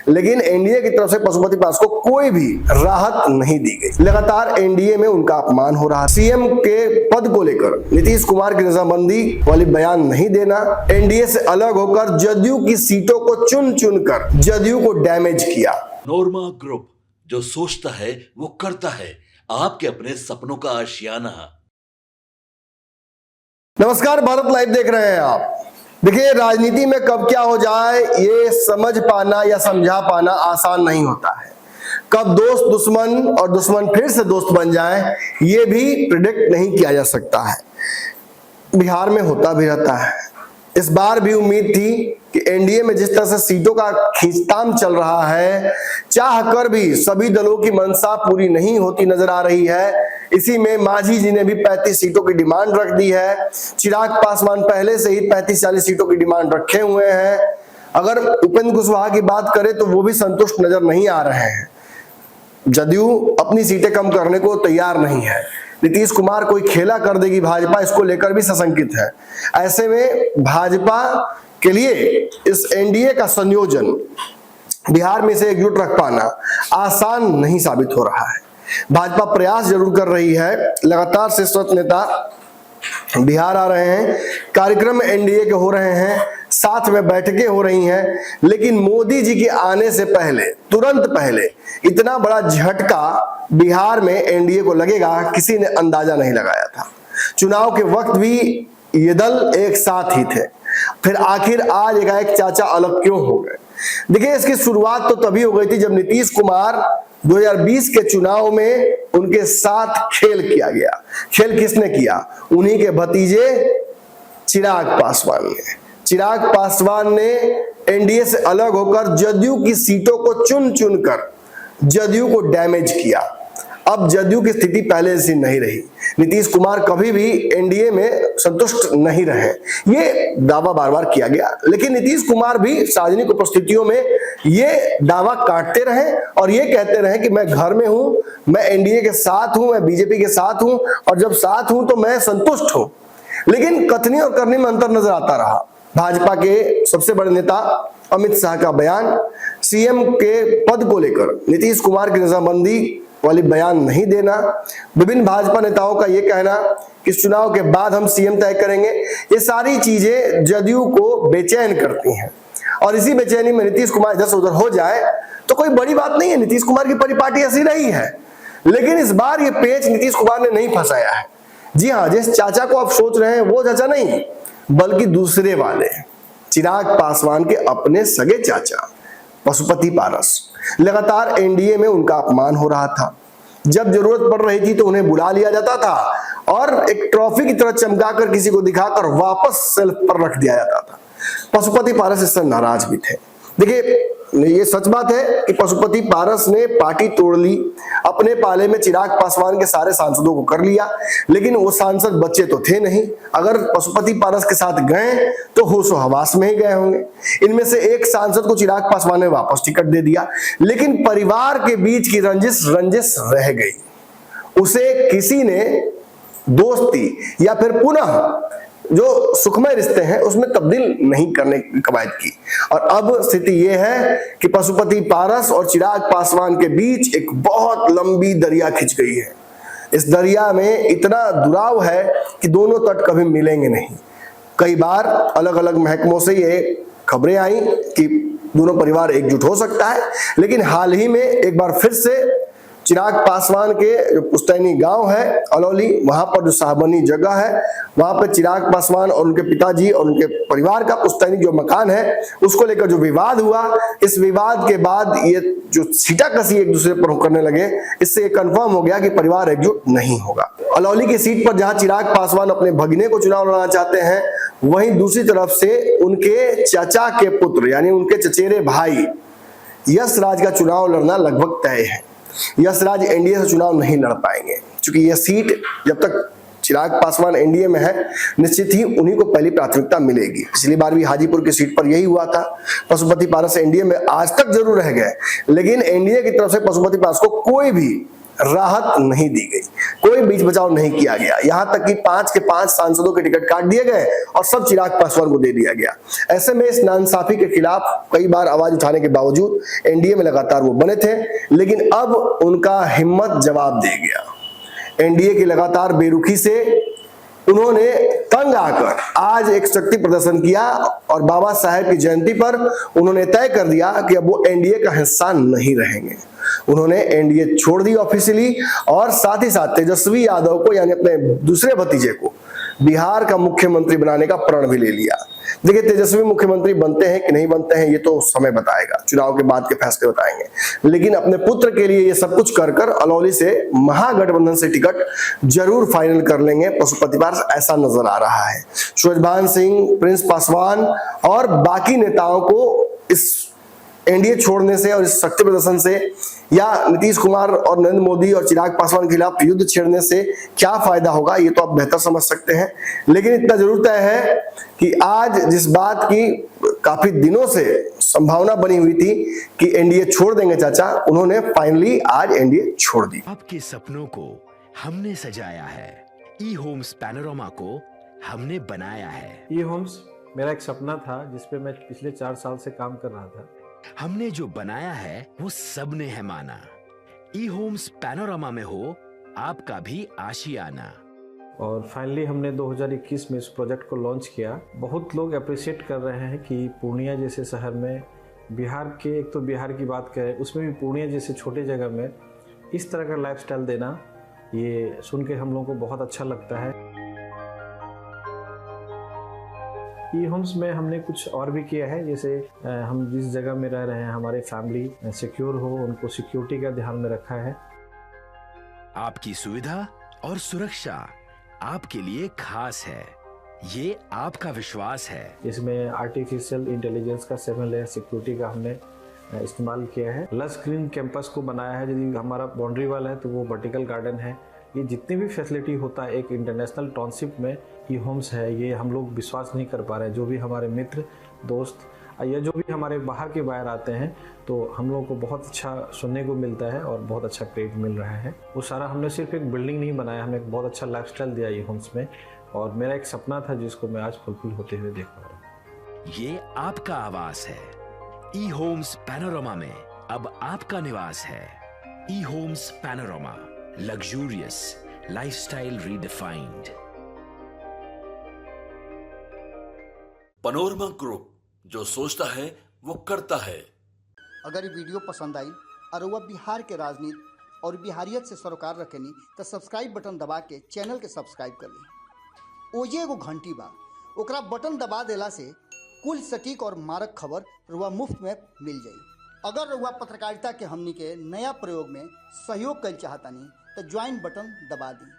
लेकिन एनडीए की तरफ से पशुपति पारस को कोई भी राहत नहीं दी गई। लगातार एनडीए में उनका अपमान हो रहा। सीएम के पद को लेकर नीतीश कुमार की नजरबंदी वाली बयान नहीं देना, एनडीए से अलग होकर जदयू की सीटों को चुन चुनकर जदयू को डैमेज किया। नोरमा ग्रुप, जो सोचता है वो करता है, आपके अपने सपनों का आशियाना। नमस्कार, भारत लाइव देख रहे हैं आप। देखिए, राजनीति में कब क्या हो जाए ये समझ पाना या समझा पाना आसान नहीं होता है। कब दोस्त दुश्मन और दुश्मन फिर से दोस्त बन जाए ये भी प्रिडिक्ट नहीं किया जा सकता है। बिहार में होता भी रहता है। इस बार भी उम्मीद थी कि एनडीए में जिस तरह से सीटों का खींचतान चल रहा है, चाहकर भी सभी दलों की मंशा पूरी नहीं होती नजर आ रही है। इसी में मांझी जी ने भी 35 सीटों की डिमांड रख दी है। चिराग पासवान पहले से ही 35-40 सीटों की डिमांड रखे हुए हैं। अगर उपेंद्र कुशवाहा की बात करें तो वो भी संतुष्ट नजर नहीं आ रहे हैं। जदयू अपनी सीटें कम करने को तैयार नहीं है। नीतीश कुमार कोई खेला कर देगी भाजपा, इसको लेकर भी सशंकित है। ऐसे में भाजपा के लिए इस एनडीए का संयोजन बिहार में से एकजुट रख पाना आसान नहीं साबित हो रहा है। भाजपा प्रयास जरूर कर रही है। लगातार शीर्षस्थ नेता बिहार आ रहे हैं, कार्यक्रम एनडीए के हो रहे हैं, साथ में बैठकें हो रही हैं, लेकिन मोदी जी के आने से पहले, तुरंत पहले इतना बड़ा झटका बिहार में एनडीए को लगेगा किसी ने अंदाजा नहीं लगाया था। चुनाव के वक्त भी ये दल एक साथ ही थे, फिर आखिर आज एकाएक चाचा अलग क्यों हो गए? देखिए, इसकी शुरुआत तो तभी हो गई थी जब नीतीश कुमार 2020 के चुनाव में उनके साथ खेल किया गया। खेल किसने किया? उन्हीं के भतीजे चिराग पासवान ने। चिराग पासवान ने एनडीए से अलग होकर जदयू की सीटों को चुन चुनकर जदयू को डैमेज किया। अब जदयू की स्थिति पहले जैसी नहीं रही। नीतीश कुमार कभी भी एनडीए में संतुष्ट नहीं रहे, ये दावा बार बार किया गया, लेकिन नीतीश कुमार भी सार्वजनिक उपस्थितियों में ये दावा काटते रहे और ये कहते रहे कि मैं घर में हूं, मैं एनडीए के साथ हूं, मैं बीजेपी के साथ हूं, और जब साथ हूं तो मैं संतुष्ट हूं। लेकिन कथनी और करनी में अंतर नजर आता रहा। भाजपा के सबसे बड़े नेता अमित शाह का बयान, सीएम के पद को लेकर नीतीश कुमार की नजरबंदी वाली बयान नहीं देना, विभिन्न भाजपा नेताओं का यह कहना कि इस चुनाव के बाद हम सीएम तय करेंगे, ये सारी चीजें जदयू को बेचैन करती हैं। और इसी बेचैनी में नीतीश कुमार इधर से उधर हो जाए तो कोई बड़ी बात नहीं है। नीतीश कुमार की परिपाटी ऐसी रही है, लेकिन इस बार ये पेच नीतीश कुमार ने नहीं फंसाया है। जी हाँ, जिस चाचा को आप सोच रहे हैं वो चाचा नहीं, बल्कि दूसरे वाले चिराग पासवान के अपने सगे चाचा पशुपति पारस। लगातार एनडीए में उनका अपमान हो रहा था। जब जरूरत पड़ रही थी तो उन्हें बुला लिया जाता था और एक ट्रॉफी की तरह चमकाकर किसी को दिखाकर वापस सेल्फ पर रख दिया जाता था। पशुपति पारस इससे नाराज भी थे। देखिए, ये सच बात है कि पशुपति पारस ने पार्टी तोड़ ली, अपने पाले में चिराग पासवान के सारे सांसदों को कर लिया, लेकिन वो सांसद बच्चे तो थे नहीं। अगर पशुपति पारस के साथ गए तो होशो हवास में ही गए होंगे। इनमें से एक सांसद को चिराग पासवान ने वापस टिकट दे दिया, लेकिन परिवार के बीच की रंजिश रह गई। उसे किसी ने दोस्ती या फिर पुनः जो सुखमय रिश्ते हैं उसमें तब्दील नहीं करने की कवायद की। और अब स्थिति यह है कि पशुपति पारस और चिराग पासवान के बीच एक बहुत लंबी दरिया खिंच गई है। इस दरिया में इतना दुराव है कि दोनों तट कभी मिलेंगे नहीं। कई बार अलग अलग महकमों से ये खबरें आई कि दोनों परिवार एकजुट हो सकता है, लेकिन हाल ही में एक बार फिर से चिराग पासवान के जो पुस्तैनी गांव है अलौली, वहां पर जो साहबनी जगह है, वहां पर चिराग पासवान और उनके पिताजी और उनके परिवार का पुस्तैनी जो मकान है उसको लेकर जो विवाद हुआ, इस विवाद के बाद ये जो छींटाकशी एक दूसरे पर करने लगे, इससे ये कंफर्म हो गया कि परिवार एकजुट नहीं होगा। अलौली की सीट पर जहां चिराग पासवान अपने भगिने को चुनाव लड़ना चाहते हैं, वहीं दूसरी तरफ से उनके चाचा के पुत्र यानी उनके चचेरे भाई यश राज का चुनाव लड़ना लगभग तय है। यश राज एनडीए से चुनाव नहीं लड़ पाएंगे, क्योंकि यह सीट जब तक चिराग पासवान एनडीए में है निश्चित ही उन्हीं को पहली प्राथमिकता मिलेगी। पिछली बार भी हाजीपुर की सीट पर यही हुआ था। पशुपति पारस एनडीए में आज तक जरूर रह गए, लेकिन एनडीए की तरफ से पशुपति पारस को कोई भी राहत नहीं दी गई, कोई बीच बचाव नहीं किया गया। यहां तक कि 5 के 5 सांसदों के टिकट काट दिए गए और सब चिराग पासवान को दे दिया गया। ऐसे में इस नाइंसाफी के खिलाफ कई बार आवाज उठाने के बावजूद एनडीए में लगातार वो बने थे, लेकिन अब उनका हिम्मत जवाब दे गया। एनडीए की लगातार बेरुखी से उन्होंने तंग आकर आज एक शक्ति प्रदर्शन किया और बाबा साहेब की जयंती पर उन्होंने तय कर दिया कि अब वो एनडीए का हिस्सा नहीं रहेंगे। उन्होंने एनडीए छोड़ दी ऑफिशियली और साथ ही साथ तेजस्वी यादव को यानी अपने दूसरे भतीजे को बिहार का मुख्यमंत्री बनाने का प्रण भी ले लिया। देखिए, तेजस्वी मुख्यमंत्री बनते हैं कि नहीं बनते हैं ये तो समय बताएगा, चुनाव के बाद के फैसले बताएंगे, लेकिन अपने पुत्र के लिए ये सब कुछ कर कर अलौली से महागठबंधन से टिकट जरूर फाइनल कर लेंगे पशुपति पारस, ऐसा नजर आ रहा है। सूरजभान सिंह, प्रिंस पासवान और बाकी नेताओं को इस एनडीए छोड़ने से और इस शक्ति प्रदर्शन से या नीतीश कुमार और नरेंद्र मोदी और चिराग पासवान के खिलाफ युद्ध छेड़ने से क्या फायदा होगा ये तो आप बेहतर समझ सकते हैं। लेकिन इतना जरूर तय है कि आज जिस बात की काफी दिनों से संभावना बनी हुई थी कि एनडीए छोड़ देंगे चाचा, उन्होंने फाइनली आज एनडीए छोड़ दी। आपके सपनों को हमने सजाया है, ई होम्स पैनोरामा को हमने बनाया है। ई होम्स मेरा एक सपना था जिसपे मैं पिछले 4 साल से काम कर रहा था। हमने जो बनाया है वो सबने है माना। ई होम्स पैनोरामा में हो आपका भी आशियाना। और फाइनली हमने 2021 में इस प्रोजेक्ट को लॉन्च किया। बहुत लोग अप्रिशिएट कर रहे हैं कि पूर्णिया जैसे शहर में, बिहार के, एक तो बिहार की बात करें उसमें भी पूर्णिया जैसे छोटे जगह में इस तरह का लाइफस्टाइल देना, ये सुन के हम लोगों को बहुत अच्छा लगता है। ई होम्स में हमने कुछ और भी किया है, जैसे हम जिस जगह में रह रहे हैं हमारे फैमिली सिक्योर हो, उनको सिक्योरिटी का ध्यान में रखा है। आपकी सुविधा और सुरक्षा आपके लिए खास है, ये आपका विश्वास है। इसमें आर्टिफिशियल इंटेलिजेंस का 7 लेयर सिक्योरिटी का हमने इस्तेमाल किया है। लस ग्रीन कैंपस को बनाया है, यदि हमारा बाउंड्री वाल है तो वो वर्टिकल गार्डन है। ये जितनी भी फैसिलिटी होता है एक इंटरनेशनल टाउनशिप में ई होम्स है, ये हम लोग विश्वास नहीं कर पा रहे हैं। जो भी हमारे मित्र दोस्त या जो भी हमारे बाहर के बाहर आते हैं तो हम लोगों को बहुत अच्छा सुनने को मिलता है और बहुत अच्छा क्रेडिट मिल रहा है। वो सारा हमने सिर्फ एक बिल्डिंग नहीं बनाया, हमें एक बहुत अच्छा लाइफस्टाइल दिया ई होम्स में, और मेरा एक सपना था जिसको मैं आज फुलफिल होते हुए देख पा रहा हूँ। ये आपका आवास है। ई होम्स पैनोरामा में अब आपका निवास है। E Homes Panorama, luxurious lifestyle redefined. Panorama group, जो सोचता है वो करता है। अगर ये वीडियो पसंद आई और वह बिहार के राजनीति और बिहारियत से सरोकार रखेनी तो सब्सक्राइब बटन दबा के चैनल के सब्सक्राइब कर ली। ओजे एगो घंटी बा, ओकरा बटन दबा देला से कुल सटीक और मारक खबर रुआ मुफ्त में मिल जाई। अगर रुआ पत्रकारिता के हमनी के नया प्रयोग में सहयोग कर चाहतानी तो ज्वाइन बटन दबा दी।